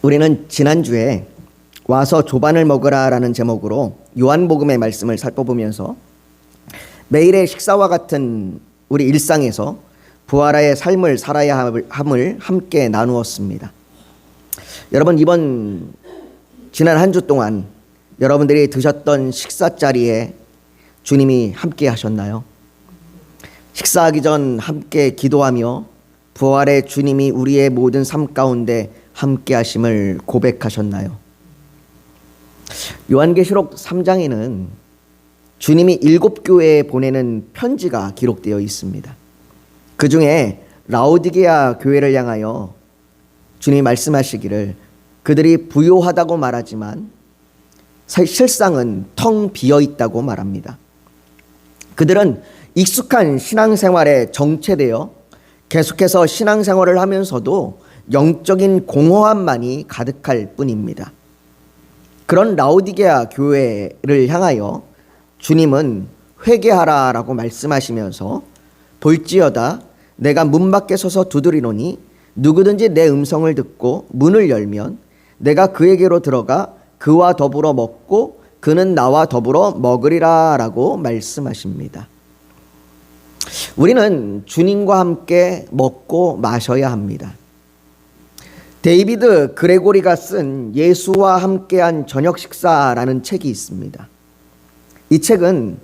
우리는 지난주에 와서 조반을 먹으라라는 제목으로 요한복음의 말씀을 살펴보면서 매일의 식사와 같은 우리 일상에서 부활의 삶을 살아야 함을 함께 나누었습니다. 여러분, 지난 한 주 동안 여러분들이 드셨던 식사 자리에 주님이 함께 하셨나요? 식사하기 전 함께 기도하며 부활의 주님이 우리의 모든 삶 가운데 함께 하심을 고백하셨나요? 요한계시록 3장에는 주님이 7교회에 보내는 편지가 기록되어 있습니다. 그 중에 라오디게아 교회를 향하여 주님이 말씀하시기를 그들이 부요하다고 말하지만 실상은 텅 비어 있다고 말합니다. 그들은 익숙한 신앙생활에 정체되어 계속해서 신앙생활을 하면서도 영적인 공허함만이 가득할 뿐입니다. 그런 라오디게아 교회를 향하여 주님은 회개하라라고 말씀하시면서 볼지어다 내가 문 밖에 서서 두드리노니 누구든지 내 음성을 듣고 문을 열면 내가 그에게로 들어가 그와 더불어 먹고 그는 나와 더불어 먹으리라 라고 말씀하십니다. 우리는 주님과 함께 먹고 마셔야 합니다. 데이비드 그레고리가 쓴 예수와 함께한 저녁 식사라는 책이 있습니다. 이 책은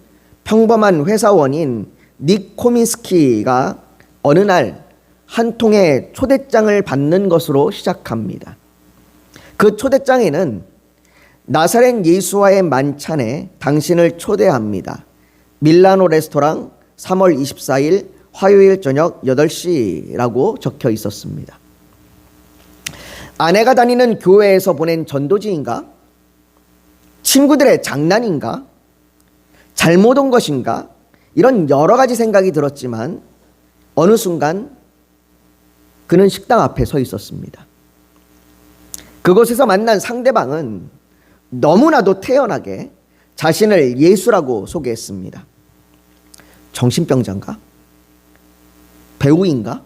평범한 회사원인 닉 코민스키가 어느 날 한 통의 초대장을 받는 것으로 시작합니다. 그 초대장에는 나사렛 예수와의 만찬에 당신을 초대합니다. 밀라노 레스토랑 3월 24일 화요일 저녁 8시라고 적혀 있었습니다. 아내가 다니는 교회에서 보낸 전도지인가? 친구들의 장난인가? 잘못 온 것인가? 이런 여러 가지 생각이 들었지만 어느 순간 그는 식당 앞에 서 있었습니다. 그곳에서 만난 상대방은 너무나도 태연하게 자신을 예수라고 소개했습니다. 정신병자인가? 배우인가?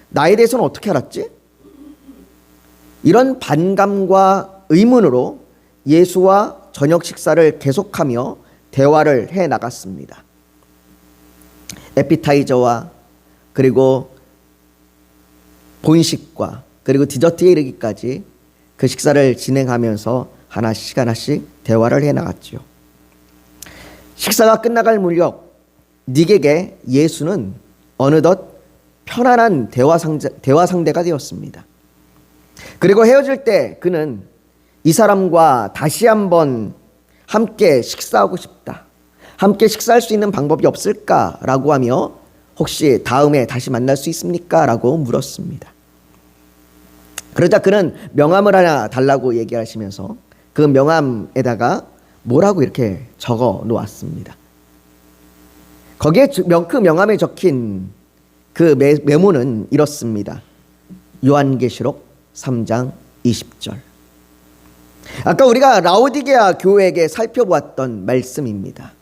나에 대해서는 어떻게 알았지? 이런 반감과 의문으로 예수와 저녁 식사를 계속하며 대화를 해 나갔습니다. 에피타이저와 그리고 본식과 그리고 디저트에 이르기까지 그 식사를 진행하면서 하나씩 대화를 해 나갔죠. 식사가 끝나갈 무렵 닉에게 예수는 어느덧 편안한 대화 상대가 되었습니다. 그리고 헤어질 때 그는 이 사람과 다시 한번 함께 식사하고 싶다. 함께 식사할 수 있는 방법이 없을까라고 하며 혹시 다음에 다시 만날 수 있습니까? 라고 물었습니다. 그러자 그는 명함을 하나 달라고 얘기하시면서 그 명함에다가 뭐라고 이렇게 적어 놓았습니다. 거기에 그 명함에 적힌 그 메모는 이렇습니다. 요한계시록 3장 20절. 아까 우리가 라오디게아 교회에게 살펴보았던 말씀입니다.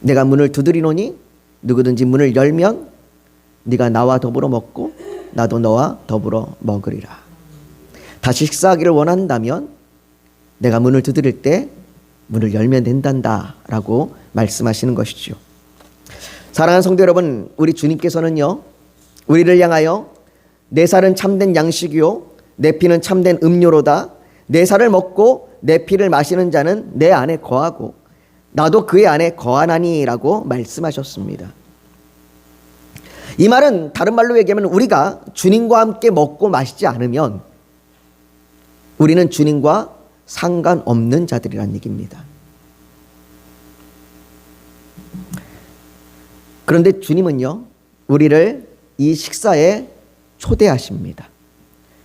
내가 문을 두드리노니 누구든지 문을 열면 네가 나와 더불어 먹고 나도 너와 더불어 먹으리라. 다시 식사하기를 원한다면 내가 문을 두드릴 때 문을 열면 된단다 라고 말씀하시는 것이죠. 사랑하는 성도 여러분, 우리 주님께서는요 우리를 향하여 내 살은 참된 양식이요 내 피는 참된 음료로다. 내 살을 먹고 내 피를 마시는 자는 내 안에 거하고 나도 그의 안에 거하나니 라고 말씀하셨습니다. 이 말은 다른 말로 얘기하면 우리가 주님과 함께 먹고 마시지 않으면 우리는 주님과 상관없는 자들이란 얘기입니다. 그런데 주님은요 우리를 이 식사에 초대하십니다.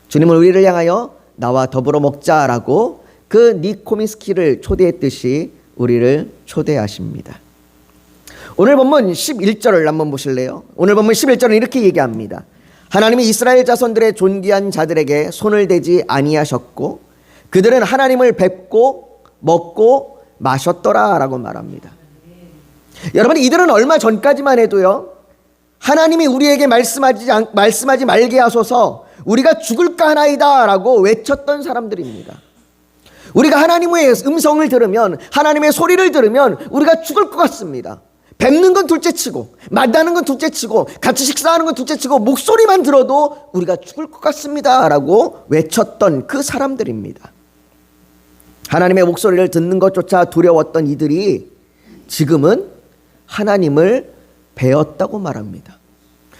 주님은 우리를 향하여 나와 더불어 먹자라고 그 니코미스키를 초대했듯이 우리를 초대하십니다. 오늘 본문 11절을 한번 보실래요? 오늘 본문 11절은 이렇게 얘기합니다. 하나님이 이스라엘 자손들의 존귀한 자들에게 손을 대지 아니하셨고 그들은 하나님을 뵙고 먹고 마셨더라 라고 말합니다. 여러분, 이들은 얼마 전까지만 해도요 하나님이 우리에게 말씀하지 말게 하소서, 우리가 죽을까 하나이다 라고 외쳤던 사람들입니다. 우리가 하나님의 음성을 들으면, 하나님의 소리를 들으면 우리가 죽을 것 같습니다. 뵙는 건 둘째치고, 만나는 건 둘째치고, 같이 식사하는 건 둘째치고, 목소리만 들어도 우리가 죽을 것 같습니다 라고 외쳤던 그 사람들입니다. 하나님의 목소리를 듣는 것조차 두려웠던 이들이 지금은 하나님을 배웠다고 말합니다.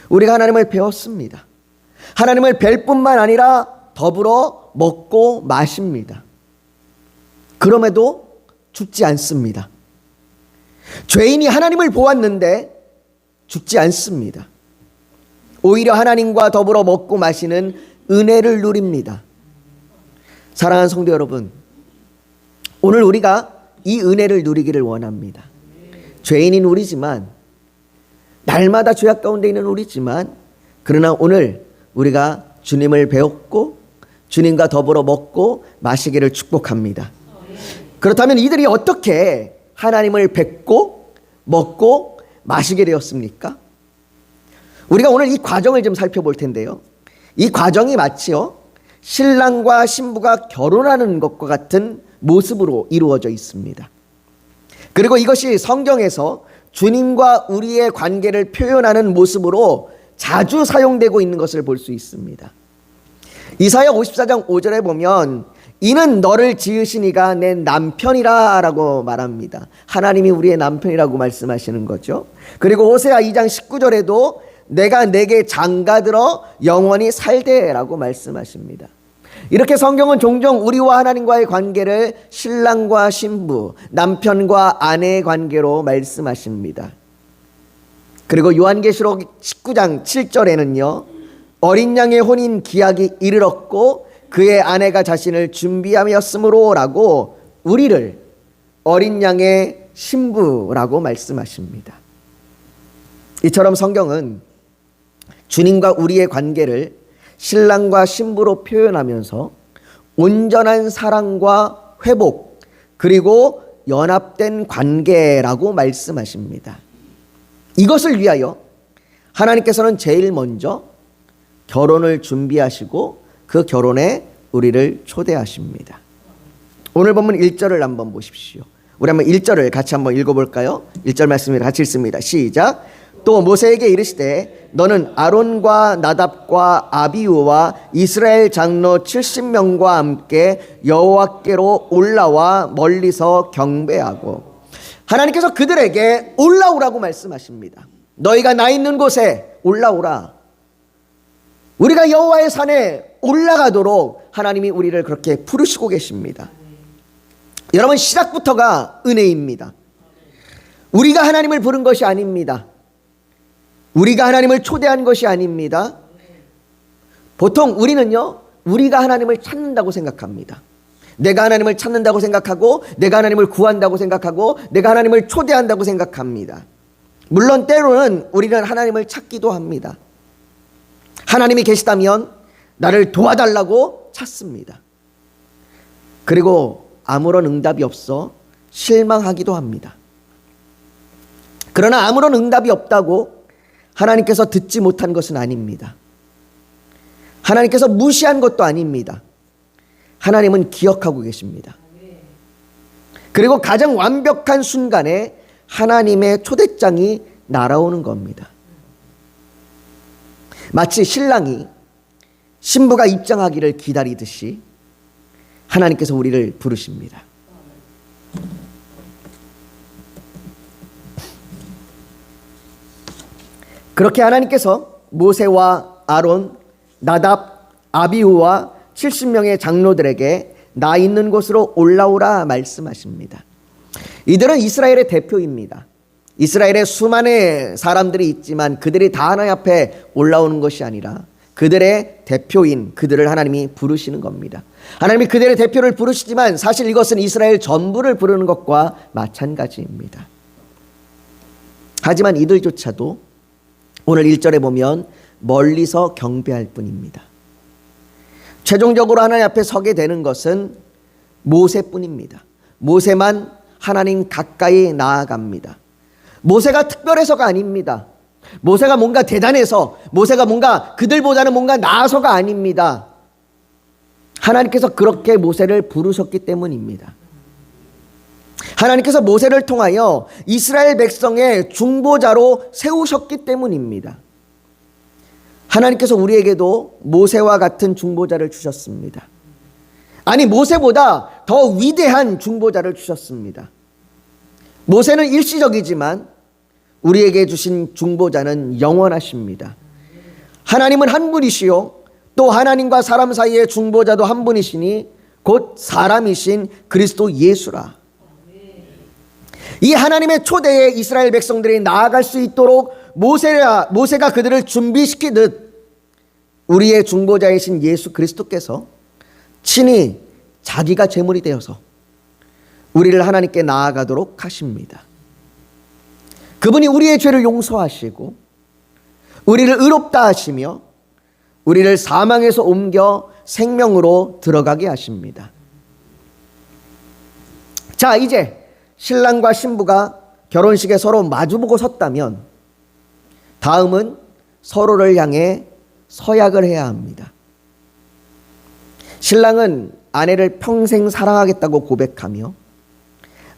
우리가 하나님을 배웠습니다. 하나님을 뵐 뿐만 아니라 더불어 먹고 마십니다. 그럼에도 죽지 않습니다. 죄인이 하나님을 보았는데 죽지 않습니다. 오히려 하나님과 더불어 먹고 마시는 은혜를 누립니다. 사랑하는 성도 여러분, 오늘 우리가 이 은혜를 누리기를 원합니다. 죄인인 우리지만, 날마다 죄악 가운데 있는 우리지만, 그러나 오늘 우리가 주님을 배웠고 주님과 더불어 먹고 마시기를 축복합니다. 그렇다면 이들이 어떻게 하나님을 뵙고 먹고 마시게 되었습니까? 우리가 오늘 이 과정을 좀 살펴볼 텐데요. 이 과정이 마치요, 신랑과 신부가 결혼하는 것과 같은 모습으로 이루어져 있습니다. 그리고 이것이 성경에서 주님과 우리의 관계를 표현하는 모습으로 자주 사용되고 있는 것을 볼 수 있습니다. 이사야 54장 5절에 보면 이는 너를 지으신 이가 내 남편이라 라고 말합니다. 하나님이 우리의 남편이라고 말씀하시는 거죠. 그리고 호세아 2장 19절에도 내가 내게 장가들어 영원히 살되라고 말씀하십니다. 이렇게 성경은 종종 우리와 하나님과의 관계를 신랑과 신부, 남편과 아내의 관계로 말씀하십니다. 그리고 요한계시록 19장 7절에는요, 어린 양의 혼인 기약이 이르렀고 그의 아내가 자신을 준비하였으므로 라고 우리를 어린 양의 신부라고 말씀하십니다. 이처럼 성경은 주님과 우리의 관계를 신랑과 신부로 표현하면서 온전한 사랑과 회복, 그리고 연합된 관계라고 말씀하십니다. 이것을 위하여 하나님께서는 제일 먼저 결혼을 준비하시고 그 결혼에 우리를 초대하십니다. 오늘 본문 1절을 한번 보십시오. 우리 한번 1절을 같이 한번 읽어볼까요? 1절 말씀을 같이 읽습니다. 시작. 또 모세에게 이르시되 너는 아론과 나답과 아비후와 이스라엘 장로 70명과 함께 여호와께로 올라와 멀리서 경배하고, 하나님께서 그들에게 올라오라고 말씀하십니다. 너희가 나 있는 곳에 올라오라. 우리가 여호와의 산에 올라가도록 하나님이 우리를 그렇게 부르시고 계십니다. 여러분, 시작부터가 은혜입니다. 우리가 하나님을 부른 것이 아닙니다. 우리가 하나님을 초대한 것이 아닙니다. 보통 우리는요, 우리가 하나님을 찾는다고 생각합니다. 내가 하나님을 찾는다고 생각하고, 내가 하나님을 구한다고 생각하고, 내가 하나님을 초대한다고 생각합니다. 물론 때로는 우리는 하나님을 찾기도 합니다. 하나님이 계시다면 나를 도와달라고 찾습니다. 그리고 아무런 응답이 없어 실망하기도 합니다. 그러나 아무런 응답이 없다고 하나님께서 듣지 못한 것은 아닙니다. 하나님께서 무시한 것도 아닙니다. 하나님은 기억하고 계십니다. 그리고 가장 완벽한 순간에 하나님의 초대장이 날아오는 겁니다. 마치 신랑이 신부가 입장하기를 기다리듯이 하나님께서 우리를 부르십니다. 그렇게 하나님께서 모세와 아론, 나답, 아비후와 70명의 장로들에게 나 있는 곳으로 올라오라 말씀하십니다. 이들은 이스라엘의 대표입니다. 이스라엘에 수많은 사람들이 있지만 그들이 다 하나님 앞에 올라오는 것이 아니라 그들의 대표인 그들을 하나님이 부르시는 겁니다. 하나님이 그들의 대표를 부르시지만 사실 이것은 이스라엘 전부를 부르는 것과 마찬가지입니다. 하지만 이들조차도 오늘 1절에 보면 멀리서 경배할 뿐입니다. 최종적으로 하나님 앞에 서게 되는 것은 모세뿐입니다. 모세만 하나님 가까이 나아갑니다. 모세가 특별해서가 아닙니다. 모세가 뭔가 대단해서, 모세가 뭔가 그들보다는 뭔가 나아서가 아닙니다. 하나님께서 그렇게 모세를 부르셨기 때문입니다. 하나님께서 모세를 통하여 이스라엘 백성의 중보자로 세우셨기 때문입니다. 하나님께서 우리에게도 모세와 같은 중보자를 주셨습니다. 아니, 모세보다 더 위대한 중보자를 주셨습니다. 모세는 일시적이지만 우리에게 주신 중보자는 영원하십니다. 하나님은 한 분이시요, 또 하나님과 사람 사이의 중보자도 한 분이시니 곧 사람이신 그리스도 예수라. 이 하나님의 초대에 이스라엘 백성들이 나아갈 수 있도록 모세가 그들을 준비시키듯 우리의 중보자이신 예수 그리스도께서 친히 자기가 제물이 되어서 우리를 하나님께 나아가도록 하십니다. 그분이 우리의 죄를 용서하시고 우리를 의롭다 하시며 우리를 사망에서 옮겨 생명으로 들어가게 하십니다. 자, 이제 신랑과 신부가 결혼식에 서로 마주보고 섰다면 다음은 서로를 향해 서약을 해야 합니다. 신랑은 아내를 평생 사랑하겠다고 고백하며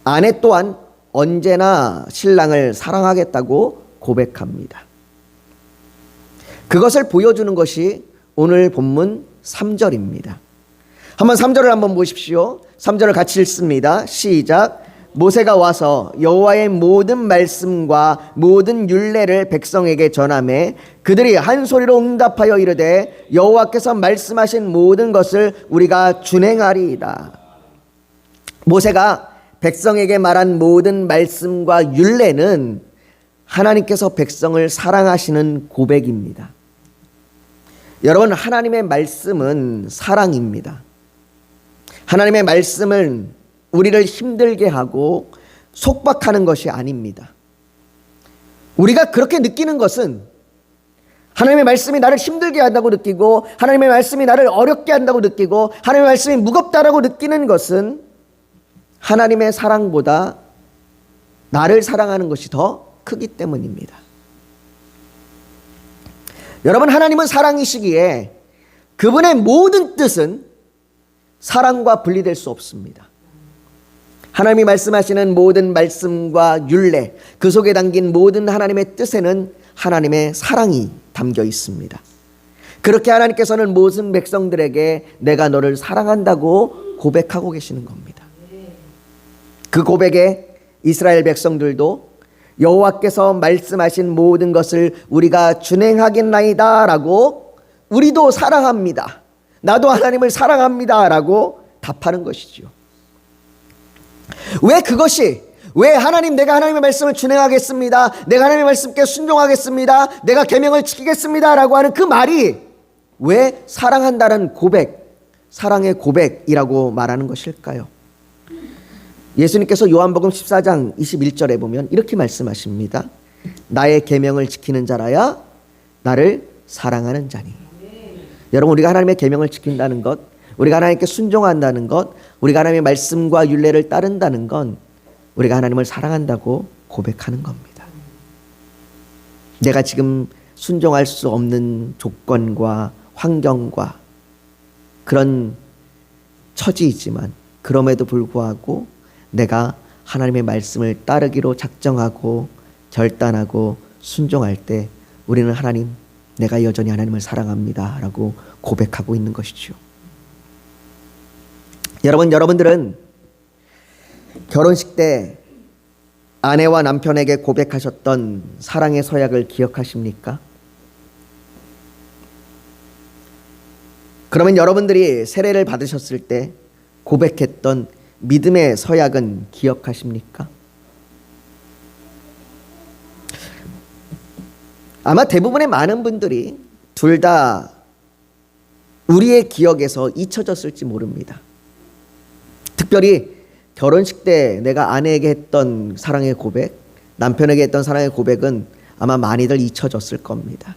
아내 또한 언제나 신랑을 사랑하겠다고 고백합니다. 그것을 보여주는 것이 오늘 본문 3절입니다. 한번 3절을 한번 보십시오. 3절을 같이 읽습니다. 시작. 모세가 와서 여호와의 모든 말씀과 모든 율례를 백성에게 전하매 그들이 한 소리로 응답하여 이르되 여호와께서 말씀하신 모든 것을 우리가 준행하리이다. 모세가 백성에게 말한 모든 말씀과 율례는 하나님께서 백성을 사랑하시는 고백입니다. 여러분, 하나님의 말씀은 사랑입니다. 하나님의 말씀은 우리를 힘들게 하고 속박하는 것이 아닙니다. 우리가 그렇게 느끼는 것은 하나님의 말씀이 나를 힘들게 한다고 느끼고 하나님의 말씀이 나를 어렵게 한다고 느끼고 하나님의 말씀이 무겁다라고 느끼는 것은 하나님의 사랑보다 나를 사랑하는 것이 더 크기 때문입니다. 여러분, 하나님은 사랑이시기에 그분의 모든 뜻은 사랑과 분리될 수 없습니다. 하나님이 말씀하시는 모든 말씀과 율례, 그 속에 담긴 모든 하나님의 뜻에는 하나님의 사랑이 담겨 있습니다. 그렇게 하나님께서는 모든 백성들에게 내가 너를 사랑한다고 고백하고 계시는 겁니다. 그 고백에 이스라엘 백성들도 여호와께서 말씀하신 모든 것을 우리가 준행하겠나이다 라고 우리도 사랑합니다, 나도 하나님을 사랑합니다 라고 답하는 것이죠. 왜 하나님, 내가 하나님의 말씀을 준행하겠습니다, 내가 하나님의 말씀께 순종하겠습니다, 내가 계명을 지키겠습니다 라고 하는 그 말이 왜 사랑한다는 고백, 사랑의 고백이라고 말하는 것일까요? 예수님께서 요한복음 14장 21절에 보면 이렇게 말씀하십니다. 나의 계명을 지키는 자라야 나를 사랑하는 자니. 여러분, 우리가 하나님의 계명을 지킨다는 것, 우리가 하나님께 순종한다는 것, 우리가 하나님의 말씀과 율례를 따른다는 건 우리가 하나님을 사랑한다고 고백하는 겁니다. 내가 지금 순종할 수 없는 조건과 환경과 그런 처지이지만 그럼에도 불구하고 내가 하나님의 말씀을 따르기로 작정하고 결단하고 순종할 때 우리는 하나님, 내가 여전히 하나님을 사랑합니다 라고 고백하고 있는 것이죠. 여러분들은 결혼식 때 아내와 남편에게 고백하셨던 사랑의 서약을 기억하십니까? 그러면 여러분들이 세례를 받으셨을 때 고백했던 믿음의 서약은 기억하십니까? 아마 대부분의 많은 분들이 둘 다 우리의 기억에서 잊혀졌을지 모릅니다. 특별히 결혼식 때 내가 아내에게 했던 사랑의 고백, 남편에게 했던 사랑의 고백은 아마 많이들 잊혀졌을 겁니다.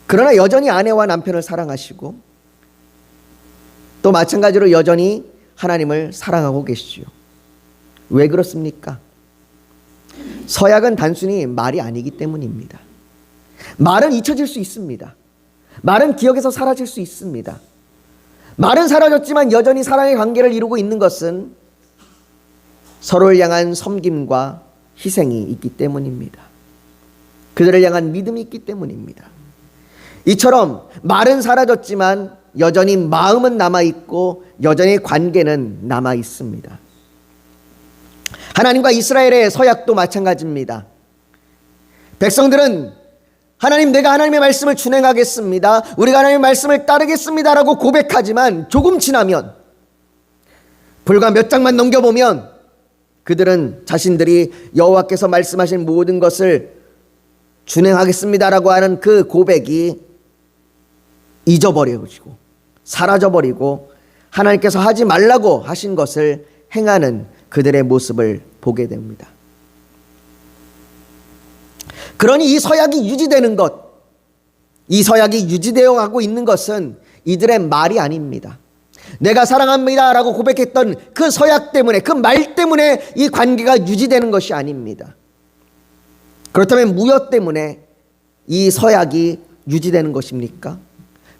그러나 여전히 아내와 남편을 사랑하시고 또 마찬가지로 여전히 하나님을 사랑하고 계시죠. 왜 그렇습니까? 서약은 단순히 말이 아니기 때문입니다. 말은 잊혀질 수 있습니다. 말은 기억에서 사라질 수 있습니다. 말은 사라졌지만 여전히 사랑의 관계를 이루고 있는 것은 서로를 향한 섬김과 희생이 있기 때문입니다. 그들을 향한 믿음이 있기 때문입니다. 이처럼 말은 사라졌지만 여전히 마음은 남아있고 여전히 관계는 남아있습니다. 하나님과 이스라엘의 서약도 마찬가지입니다. 백성들은 하나님, 내가 하나님의 말씀을 준행하겠습니다, 우리가 하나님의 말씀을 따르겠습니다 라고 고백하지만 조금 지나면, 불과 몇 장만 넘겨보면 그들은 자신들이 여호와께서 말씀하신 모든 것을 준행하겠습니다라고 하는 그 고백이 잊어버려지고 사라져버리고 하나님께서 하지 말라고 하신 것을 행하는 그들의 모습을 보게 됩니다. 그러니 이 서약이 유지되는 것, 이 서약이 유지되어 가고 있는 것은 이들의 말이 아닙니다. 내가 사랑합니다 라고 고백했던 그 서약 때문에, 그 말 때문에 이 관계가 유지되는 것이 아닙니다. 그렇다면 무엇 때문에 이 서약이 유지되는 것입니까?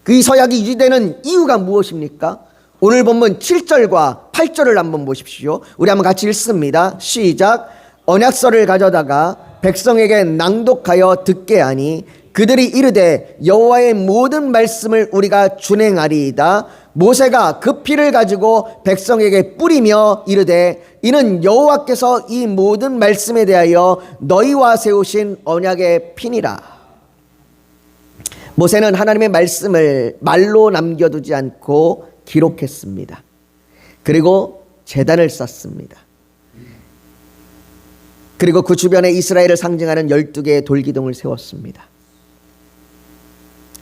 그 서약이 유지되는 이유가 무엇입니까? 오늘 본문 7절과 8절을 한번 보십시오. 우리 한번 같이 읽습니다. 시작. 언약서를 가져다가 백성에게 낭독하여 듣게 하니 그들이 이르되 여호와의 모든 말씀을 우리가 준행하리이다. 모세가 그 피를 가지고 백성에게 뿌리며 이르되 이는 여호와께서 이 모든 말씀에 대하여 너희와 세우신 언약의 피니라. 모세는 하나님의 말씀을 말로 남겨두지 않고 기록했습니다. 그리고 제단을 쌓습니다. 그리고 그 주변에 이스라엘을 상징하는 12개의 돌기둥을 세웠습니다.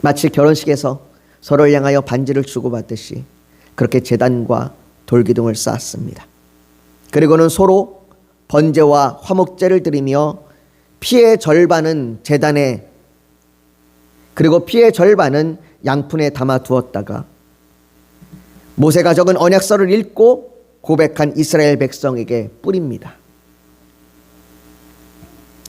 마치 결혼식에서 서로를 향하여 반지를 주고받듯이 그렇게 제단과 돌기둥을 쌓았습니다. 그리고는 서로 번제와 화목제를 드리며 피의 절반은 제단에, 그리고 피의 절반은 양푼에 담아 두었다가 모세가 적은 언약서를 읽고 고백한 이스라엘 백성에게 뿌립니다.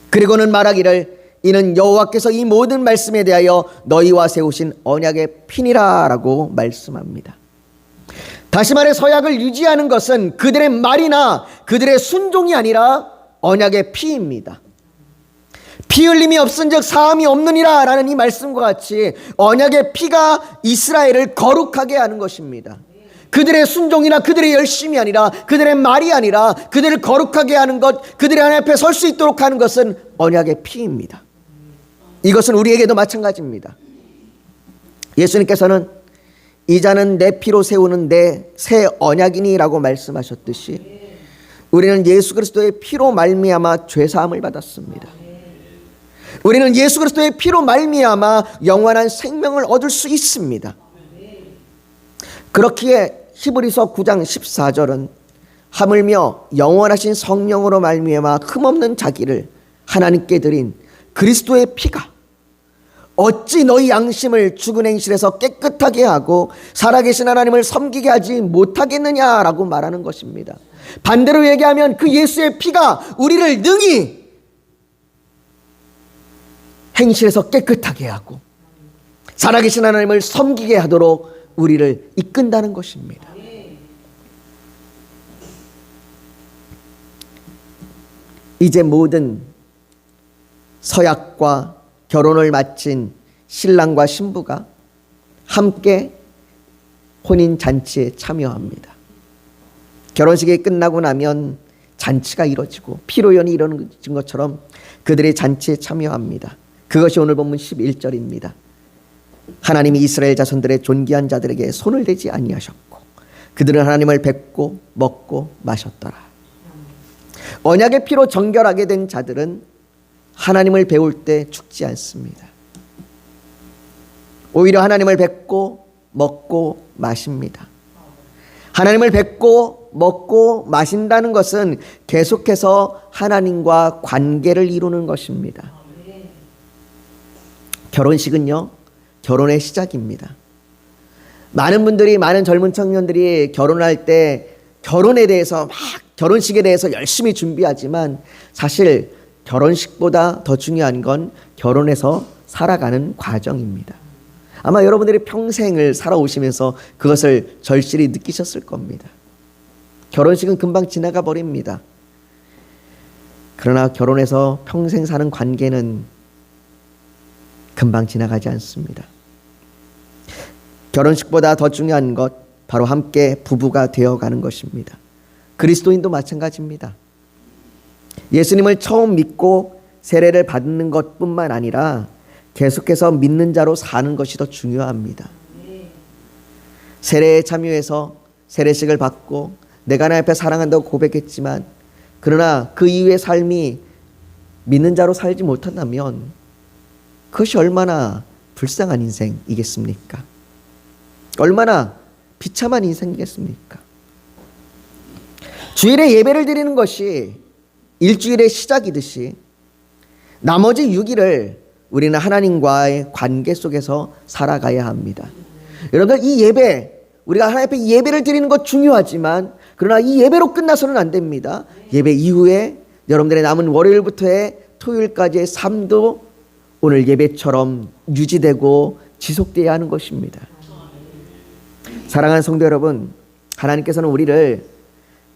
그리고는 말하기를 이는 여호와께서 이 모든 말씀에 대하여 너희와 세우신 언약의 피니라 라고 말씀합니다. 다시 말해 서약을 유지하는 것은 그들의 말이나 그들의 순종이 아니라 언약의 피입니다. 피 흘림이 없은즉 사함이 없느니라 라는 이 말씀과 같이 언약의 피가 이스라엘을 거룩하게 하는 것입니다. 그들의 순종이나 그들의 열심이 아니라, 그들의 말이 아니라 그들을 거룩하게 하는 것, 그들의 하나님 앞에 설 수 있도록 하는 것은 언약의 피입니다. 이것은 우리에게도 마찬가지입니다. 예수님께서는 이 자는 내 피로 세우는 내 새 언약이니 라고 말씀하셨듯이 우리는 예수 그리스도의 피로 말미암아 죄사함을 받았습니다. 우리는 예수 그리스도의 피로 말미암아 영원한 생명을 얻을 수 있습니다. 그렇기에 히브리서 9장 14절은 하물며 영원하신 성령으로 말미암아 흠없는 자기를 하나님께 드린 그리스도의 피가 어찌 너희 양심을 죽은 행실에서 깨끗하게 하고 살아계신 하나님을 섬기게 하지 못하겠느냐라고 말하는 것입니다. 반대로 얘기하면 그 예수의 피가 우리를 능히 행실에서 깨끗하게 하고 살아계신 하나님을 섬기게 하도록 우리를 이끈다는 것입니다. 이제 모든 서약과 결혼을 마친 신랑과 신부가 함께 혼인 잔치에 참여합니다. 결혼식이 끝나고 나면 잔치가 이루어지고 피로연이 이루어진 것처럼 그들이 잔치에 참여합니다. 그것이 오늘 본문 11절입니다. 하나님이 이스라엘 자손들의 존귀한 자들에게 손을 대지 아니하셨고 그들은 하나님을 뵙고 먹고 마셨더라. 언약의 피로 정결하게 된 자들은 하나님을 배울 때 죽지 않습니다. 오히려 하나님을 뵙고 먹고 마십니다. 하나님을 뵙고 먹고 마신다는 것은 계속해서 하나님과 관계를 이루는 것입니다. 결혼식은요, 결혼의 시작입니다. 많은 분들이, 많은 젊은 청년들이 결혼할 때 결혼에 대해서 막 결혼식에 대해서 열심히 준비하지만 사실 결혼식보다 더 중요한 건 결혼해서 살아가는 과정입니다. 아마 여러분들이 평생을 살아오시면서 그것을 절실히 느끼셨을 겁니다. 결혼식은 금방 지나가 버립니다. 그러나 결혼해서 평생 사는 관계는 금방 지나가지 않습니다. 결혼식보다 더 중요한 것, 바로 함께 부부가 되어가는 것입니다. 그리스도인도 마찬가지입니다. 예수님을 처음 믿고 세례를 받는 것뿐만 아니라 계속해서 믿는 자로 사는 것이 더 중요합니다. 세례에 참여해서 세례식을 받고 내가 하나님 앞에 사랑한다고 고백했지만 그러나 그 이후의 삶이 믿는 자로 살지 못한다면 그것이 얼마나 불쌍한 인생이겠습니까? 얼마나 비참한 인생이겠습니까? 주일에 예배를 드리는 것이 일주일의 시작이듯이 나머지 6일을 우리는 하나님과의 관계 속에서 살아가야 합니다. 여러분들, 이 예배, 우리가 하나님 앞에 예배를 드리는 것 중요하지만 그러나 이 예배로 끝나서는 안 됩니다. 예배 이후에 여러분들의 남은 월요일부터의 토요일까지의 삶도 오늘 예배처럼 유지되고 지속되어야 하는 것입니다. 사랑하는 성도 여러분, 하나님께서는 우리를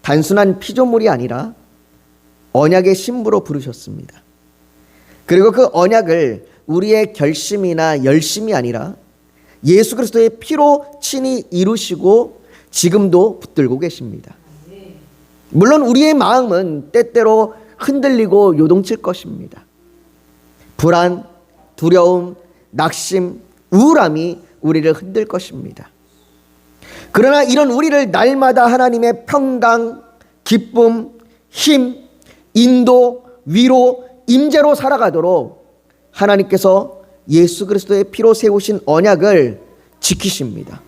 단순한 피조물이 아니라 언약의 신부로 부르셨습니다. 그리고 그 언약을 우리의 결심이나 열심이 아니라 예수 그리스도의 피로 친히 이루시고 지금도 붙들고 계십니다. 물론 우리의 마음은 때때로 흔들리고 요동칠 것입니다. 불안, 두려움, 낙심, 우울함이 우리를 흔들 것입니다. 그러나 이런 우리를 날마다 하나님의 평강, 기쁨, 힘, 인도, 위로, 임재로 살아가도록 하나님께서 예수 그리스도의 피로 세우신 언약을 지키십니다.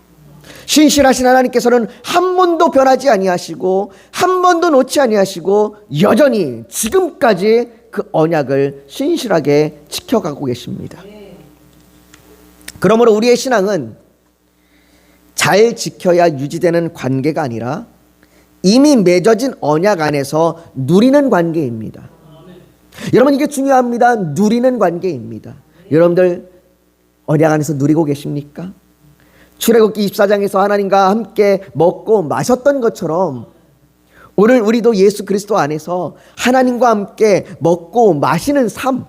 신실하신 하나님께서는 한 번도 변하지 아니하시고 한 번도 놓지 아니하시고 여전히 지금까지 그 언약을 신실하게 지켜가고 계십니다. 그러므로 우리의 신앙은 잘 지켜야 유지되는 관계가 아니라 이미 맺어진 언약 안에서 누리는 관계입니다. 여러분, 이게 중요합니다. 누리는 관계입니다. 여러분들 언약 안에서 누리고 계십니까? 출애굽기 24장에서 하나님과 함께 먹고 마셨던 것처럼 오늘 우리도 예수 그리스도 안에서 하나님과 함께 먹고 마시는 삶,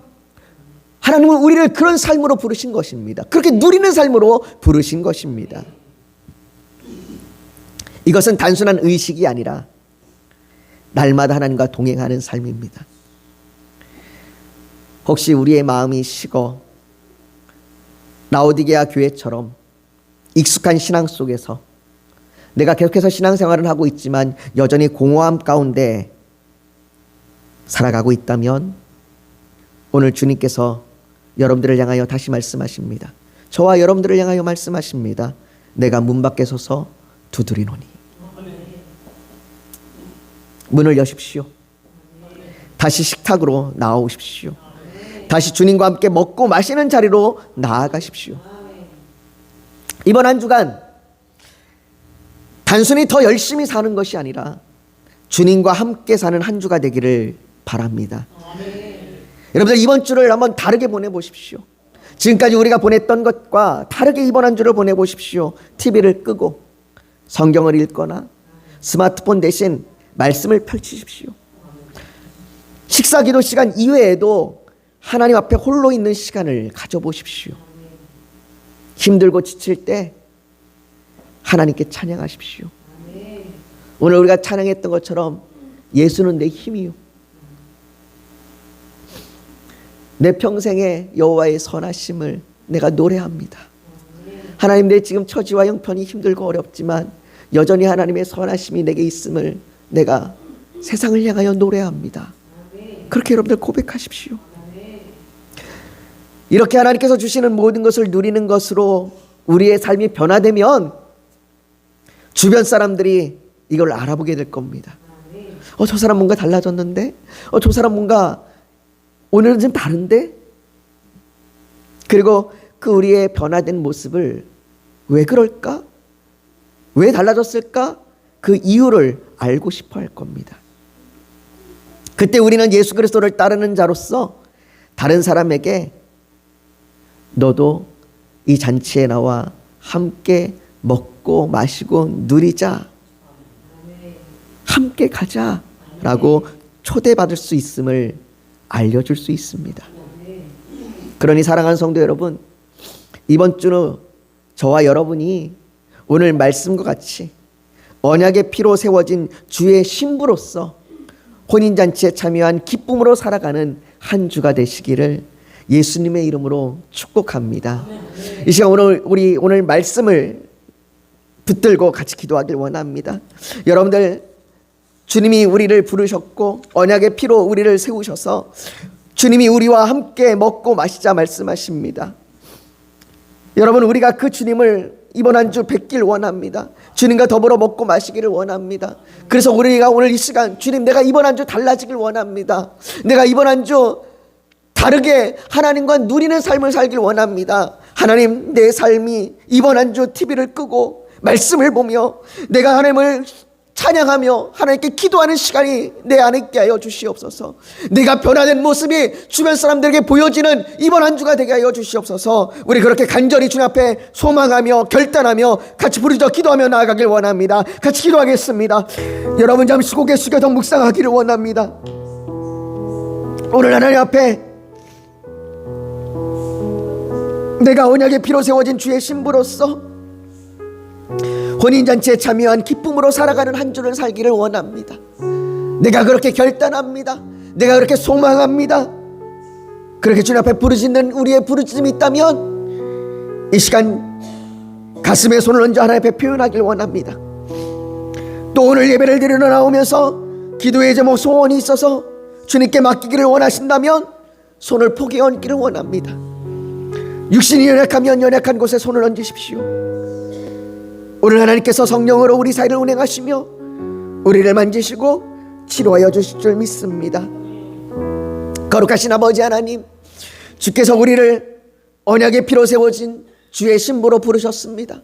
하나님은 우리를 그런 삶으로 부르신 것입니다. 그렇게 누리는 삶으로 부르신 것입니다. 이것은 단순한 의식이 아니라 날마다 하나님과 동행하는 삶입니다. 혹시 우리의 마음이 식어 라오디게아 교회처럼 익숙한 신앙 속에서 내가 계속해서 신앙생활을 하고 있지만 여전히 공허함 가운데 살아가고 있다면 오늘 주님께서 여러분들을 향하여 다시 말씀하십니다. 저와 여러분들을 향하여 말씀하십니다. 내가 문 밖에 서서 두드리노니 문을 여십시오. 다시 식탁으로 나오십시오. 다시 주님과 함께 먹고 마시는 자리로 나아가십시오. 이번 한 주간 단순히 더 열심히 사는 것이 아니라 주님과 함께 사는 한 주가 되기를 바랍니다. 여러분들, 이번 주를 한번 다르게 보내보십시오. 지금까지 우리가 보냈던 것과 다르게 이번 한 주를 보내보십시오. TV를 끄고 성경을 읽거나 스마트폰 대신 말씀을 펼치십시오. 식사 기도 시간 이외에도 하나님 앞에 홀로 있는 시간을 가져보십시오. 힘들고 지칠 때 하나님께 찬양하십시오. 오늘 우리가 찬양했던 것처럼 예수는 내 힘이요, 내 평생의 여호와의 선하심을 내가 노래합니다. 하나님, 내 지금 처지와 형편이 힘들고 어렵지만 여전히 하나님의 선하심이 내게 있음을 내가 세상을 향하여 노래합니다. 그렇게 여러분들 고백하십시오. 이렇게 하나님께서 주시는 모든 것을 누리는 것으로 우리의 삶이 변화되면 주변 사람들이 이걸 알아보게 될 겁니다. 저 사람 뭔가 달라졌는데? 저 사람 뭔가 오늘은 좀 다른데? 그리고 그 우리의 변화된 모습을 왜 그럴까? 왜 달라졌을까? 그 이유를 알고 싶어 할 겁니다. 그때 우리는 예수 그리스도를 따르는 자로서 다른 사람에게 너도 이 잔치에 나와 함께 먹고 마시고 누리자, 함께 가자라고 초대받을 수 있음을 알려줄 수 있습니다. 그러니 사랑하는 성도 여러분, 이번 주는 저와 여러분이 오늘 말씀과 같이 언약의 피로 세워진 주의 신부로서 혼인잔치에 참여한 기쁨으로 살아가는 한 주가 되시기를 예수님의 이름으로 축복합니다. 이 시간 우리 오늘 말씀을 붙들고 같이 기도하길 원합니다. 여러분들, 주님이 우리를 부르셨고 언약의 피로 우리를 세우셔서 주님이 우리와 함께 먹고 마시자 말씀하십니다. 여러분, 우리가 그 주님을 이번 한 주 뵙길 원합니다. 주님과 더불어 먹고 마시기를 원합니다. 그래서 우리가 오늘 이 시간, 주님, 내가 이번 한 주 달라지길 원합니다. 내가 이번 한 주 다르게 하나님과 누리는 삶을 살길 원합니다. 하나님, 내 삶이 이번 한 주 TV를 끄고 말씀을 보며 내가 하나님을 찬양하며 하나님께 기도하는 시간이 내 안에 있게 하여 주시옵소서. 내가 변화된 모습이 주변 사람들에게 보여지는 이번 한 주가 되게 하여 주시옵소서. 우리 그렇게 간절히 주님 앞에 소망하며 결단하며 같이 부르짖어 기도하며 나아가길 원합니다. 같이 기도하겠습니다. 여러분, 잠시 고개 숙여 묵상하기를 원합니다. 오늘 하나님 앞에 내가 언약의 피로 세워진 주의 신부로서 혼인잔치에 참여한 기쁨으로 살아가는 한 주를 살기를 원합니다. 내가 그렇게 결단합니다. 내가 그렇게 소망합니다. 그렇게 주님 앞에 부르짖는 우리의 부르짖음이 있다면 이 시간 가슴에 손을 얹어 하나님 앞에 표현하길 원합니다. 또 오늘 예배를 드리러 나오면서 기도의 제목 소원이 있어서 주님께 맡기기를 원하신다면 손을 포개 얹기를 원합니다. 육신이 연약하면 연약한 곳에 손을 얹으십시오. 오늘 하나님께서 성령으로 우리 사이를 운행하시며 우리를 만지시고 치료하여 주실 줄 믿습니다. 거룩하신 아버지 하나님, 주께서 우리를 언약의 피로 세워진 주의 신부로 부르셨습니다.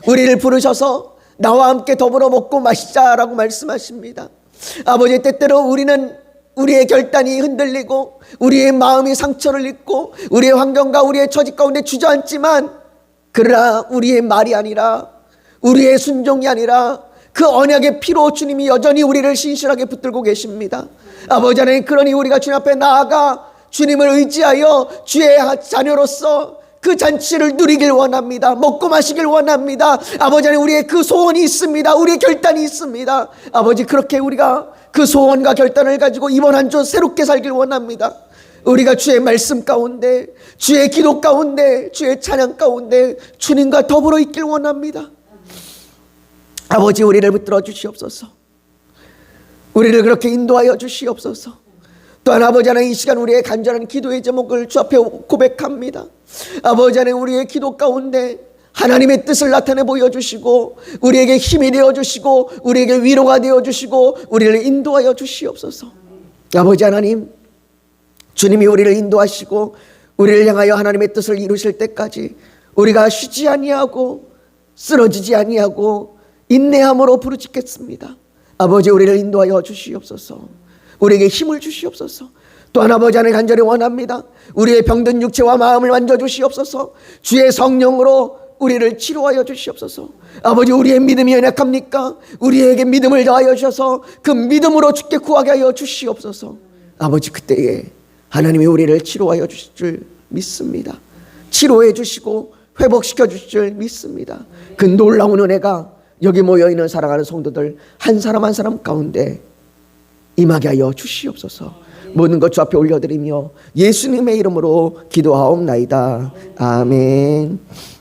우리를 부르셔서 나와 함께 더불어 먹고 마시자라고 말씀하십니다. 아버지, 때때로 우리는 우리의 결단이 흔들리고 우리의 마음이 상처를 입고 우리의 환경과 우리의 처지 가운데 주저앉지만, 그러나 우리의 말이 아니라 우리의 순종이 아니라 그 언약의 피로 주님이 여전히 우리를 신실하게 붙들고 계십니다. 아버지 하나님, 그러니 우리가 주님 앞에 나아가 주님을 의지하여 주의 자녀로서 그 잔치를 누리길 원합니다. 먹고 마시길 원합니다. 아버지 하나님, 우리의 그 소원이 있습니다. 우리의 결단이 있습니다. 아버지, 그렇게 우리가 그 소원과 결단을 가지고 이번 한 주 새롭게 살길 원합니다. 우리가 주의 말씀 가운데, 주의 기도 가운데, 주의 찬양 가운데 주님과 더불어 있길 원합니다. 아버지, 우리를 붙들어 주시옵소서. 우리를 그렇게 인도하여 주시옵소서. 또한 아버지 하나님, 이 시간 우리의 간절한 기도의 제목을 주 앞에 고백합니다. 아버지 하나님, 우리의 기도 가운데 하나님의 뜻을 나타내 보여주시고 우리에게 힘이 되어주시고 우리에게 위로가 되어주시고 우리를 인도하여 주시옵소서. 아버지 하나님, 주님이 우리를 인도하시고 우리를 향하여 하나님의 뜻을 이루실 때까지 우리가 쉬지 아니하고 쓰러지지 아니하고 인내함으로 부르짖겠습니다. 아버지, 우리를 인도하여 주시옵소서. 우리에게 힘을 주시옵소서. 또한 아버지 하나님, 간절히 원합니다. 우리의 병든 육체와 마음을 만져주시옵소서. 주의 성령으로 우리를 치료하여 주시옵소서. 아버지, 우리의 믿음이 연약합니까? 우리에게 믿음을 더하여 주셔서 그 믿음으로 주께 구하게 하여 주시옵소서. 아버지, 그때에 하나님이 우리를 치료하여 주실 줄 믿습니다. 치료해 주시고 회복시켜 주실 줄 믿습니다. 그 놀라운 은혜가 여기 모여있는 사랑하는 성도들 한 사람 한 사람 가운데 임하게 하여 주시옵소서. 모든 것 주 앞에 올려드리며 예수님의 이름으로 기도하옵나이다. 아멘.